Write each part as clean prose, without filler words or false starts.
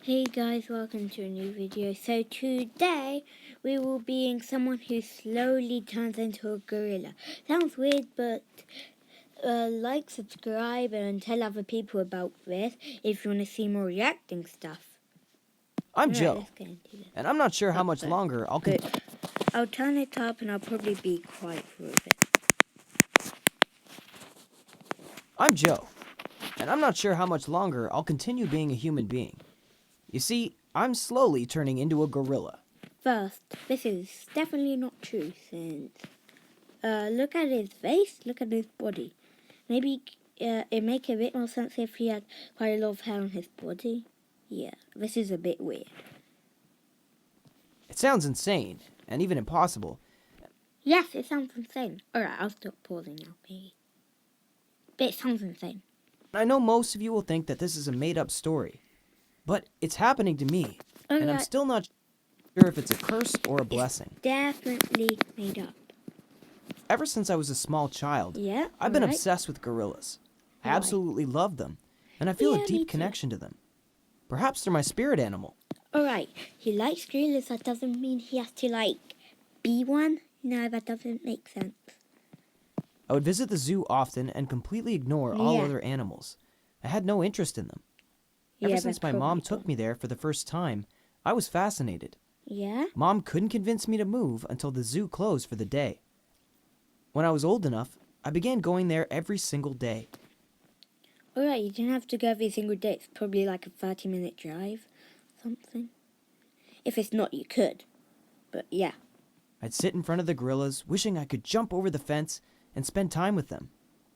Hey guys, welcome to a new video. So today we will be being someone who slowly turns into a gorilla. Sounds weird, but like, subscribe, and tell other people about this if you want to see more reacting stuff. I'm Alright, Joe, let's get into this. and I'm not sure how much longer I'll Good. I'll turn it up and I'll probably be quiet for a bit. I'm Joe, and I'm not sure how much longer I'll continue being a human being. You see, I'm slowly turning into a gorilla. First, this is definitely not true since look at his face, look at his body. Maybe it make a bit more sense if he had quite a lot of hair on his body. Yeah, this is a bit weird. It sounds insane, and even impossible. Yes, it sounds insane. Alright, I'll stop pausing now, maybe. But it sounds insane. I know most of you will think that this is a made-up story, but it's happening to me, and I'm still not sure if it's a curse or a blessing. It's definitely made up. Ever since I was a small child, I've been obsessed with gorillas. I absolutely love them, and I feel a deep connection to them. Perhaps they're my spirit animal. Alright, he likes gorillas, that doesn't mean he has to, be one? No, that doesn't make sense. I would visit the zoo often and completely ignore all other animals. I had no interest in them. Ever since my mom took me there for the first time, I was fascinated. Yeah? Mom couldn't convince me to move until the zoo closed for the day. When I was old enough, I began going there every single day. Alright, you didn't have to go every single day. It's probably like a 30-minute drive, something. If it's not, you could. But yeah. I'd sit in front of the gorillas, wishing I could jump over the fence and spend time with them.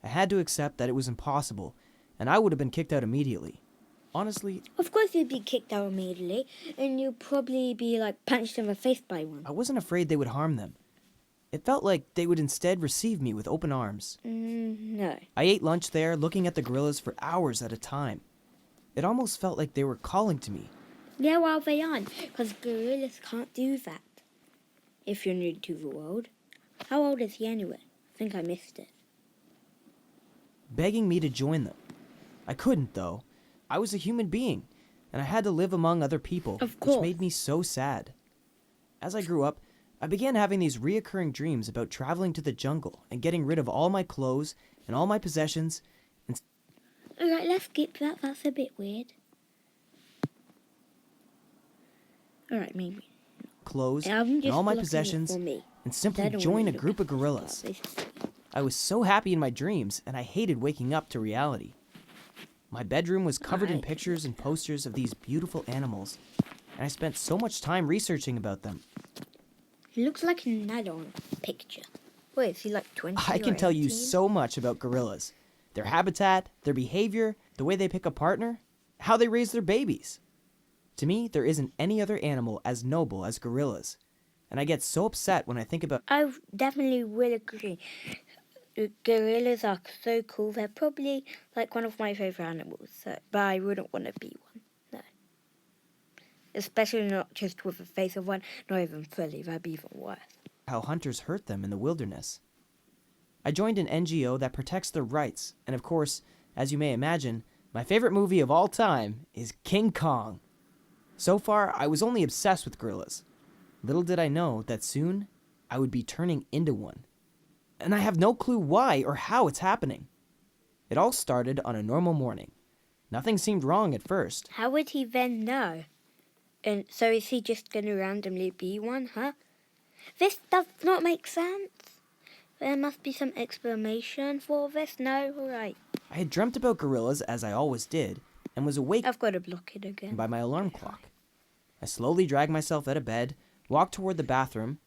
I had to accept that it was impossible, and I would have been kicked out immediately. Honestly, of course you'd be kicked out immediately, and you'd probably be punched in the face by one. I wasn't afraid they would harm them. It felt like they would instead receive me with open arms. No. I ate lunch there, looking at the gorillas for hours at a time. It almost felt like they were calling to me. Yeah, well, they aren't, because gorillas can't do that. If you're new to the world. How old is he anyway? I think I missed it. Begging me to join them. I couldn't, though. I was a human being, and I had to live among other people, which made me so sad. As I grew up, I began having these reoccurring dreams about traveling to the jungle and getting rid of all my clothes and all my possessions. Alright, let's skip that. That's a bit weird. Alright, maybe. Clothes and all my possessions and simply join a group of gorillas. I was so happy in my dreams, and I hated waking up to reality. My bedroom was covered in pictures and posters of these beautiful animals, and I spent so much time researching about them. He looks like an adult picture. Wait, is he like 20 I can tell you so much about gorillas. Their habitat, their behavior, the way they pick a partner, how they raise their babies. To me, there isn't any other animal as noble as gorillas. And I get so upset when I think about... I definitely will agree. Gorillas are so cool. They're probably one of my favorite animals. But I wouldn't want to be one. No. Especially not just with the face of one, not even fully. That'd be even worse. How hunters hurt them in the wilderness. I joined an NGO that protects their rights. And of course, as you may imagine, my favorite movie of all time is King Kong. So far, I was only obsessed with gorillas. Little did I know that soon, I would be turning into one. And I have no clue why or how it's happening. It all started on a normal morning. Nothing seemed wrong at first. How would he then know? And so is he just going to randomly be one, huh? This does not make sense. There must be some explanation for this. No? Alright. I had dreamt about gorillas, as I always did, and was awake I've got to block it again. by my alarm clock. I slowly dragged myself out of bed, walked toward the bathroom,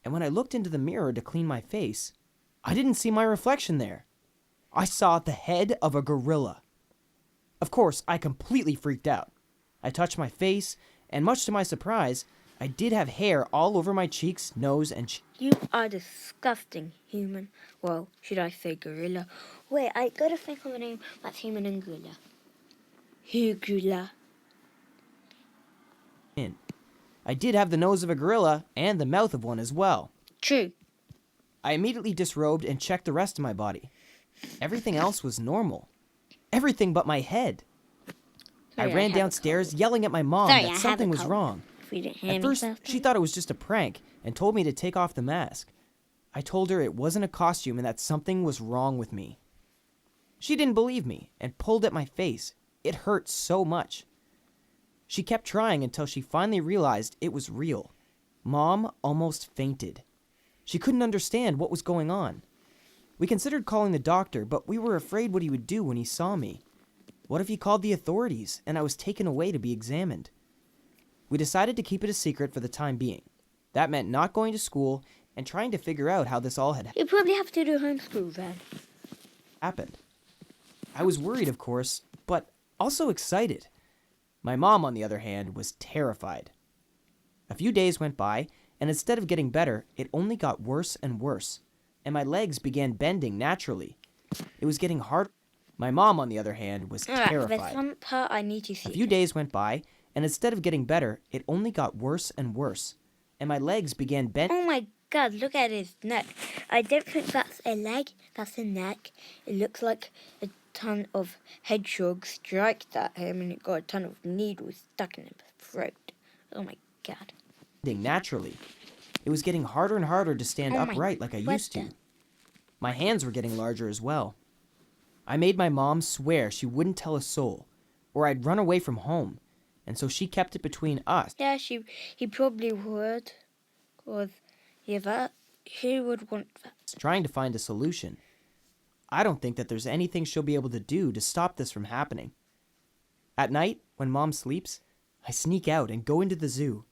and when I looked into the mirror to clean my face, I didn't see my reflection there. I saw the head of a gorilla. Of course, I completely freaked out. I touched my face, and much to my surprise, I did have hair all over my cheeks, nose, and chin. You are disgusting, human. Well, should I say gorilla? Wait, I gotta think of a name that's human and gorilla. Gorilla. I did have the nose of a gorilla and the mouth of one as well. True. I immediately disrobed and checked the rest of my body. Everything else was normal. Everything but my head. I Sorry, ran have a downstairs cold. yelling at my mom Sorry, I that have something a was cold. wrong. If you didn't hear At me first, say she that. thought it was just a prank and told me to take off the mask. I told her it wasn't a costume and that something was wrong with me. She didn't believe me and pulled at my face. It hurt so much. She kept trying until she finally realized it was real. Mom almost fainted. She couldn't understand what was going on. We considered calling the doctor, but we were afraid what he would do when he saw me. What if he called the authorities and I was taken away to be examined? We decided to keep it a secret for the time being. That meant not going to school and trying to figure out how this all had You probably have to do homeschool then. happened. I was worried, of course, but also excited. My mom, on the other hand, was terrified. A few days went by, and instead of getting better, it only got worse and worse, and my legs began bending naturally. It was getting hard. My mom, on the other hand, was Alright, there's terrified. one part I need to see. A few days went by, and instead of getting better, it only got worse and worse, and my legs began bending. Oh my god, look at his neck. I don't think that's a leg, that's a neck. It looks like a ton of hedgehogs striked at him and it got a ton of needles stuck in his throat. Oh my god. Naturally. It was getting harder and harder to stand Oh my upright like I used to. goodness. My hands were getting larger as well. I made my mom swear she wouldn't tell a soul, or I'd run away from home, and so she kept it between us. Yeah, he probably would. Because he would want that. Trying to find a solution. I don't think that there's anything she'll be able to do to stop this from happening. At night, when Mom sleeps, I sneak out and go into the zoo,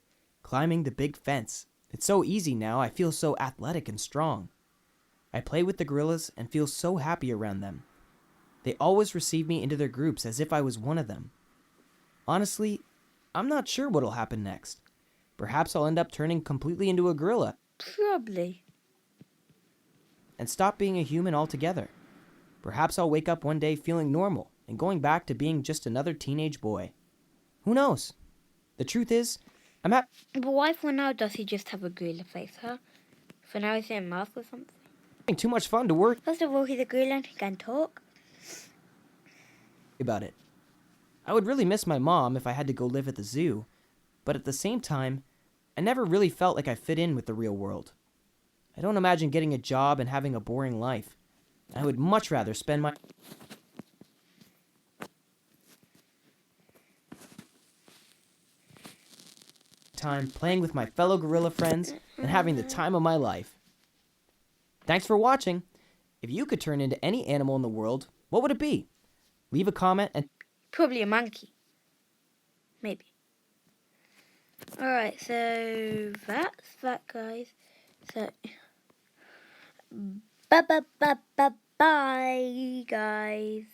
climbing the big fence. It's so easy now, I feel so athletic and strong. I play with the gorillas and feel so happy around them. They always receive me into their groups as if I was one of them. Honestly, I'm not sure what'll happen next. Perhaps I'll end up turning completely into a gorilla Probably. and stop being a human altogether. Perhaps I'll wake up one day feeling normal and going back to being just another teenage boy. Who knows? The truth is, I'm But why for now does he just have a gorilla face, huh? For now is it a mask or something? having too much fun to worry First of all, he's a gorilla and he can talk. about it. I would really miss my mom if I had to go live at the zoo, but at the same time, I never really felt like I fit in with the real world. I don't imagine getting a job and having a boring life. I would much rather spend my time playing with my fellow gorilla friends and having the time of my life. Thanks for watching. If you could turn into any animal in the world, what would it be? Leave a comment and Probably a monkey. Maybe. Alright, so that's that, guys. So, bye, guys.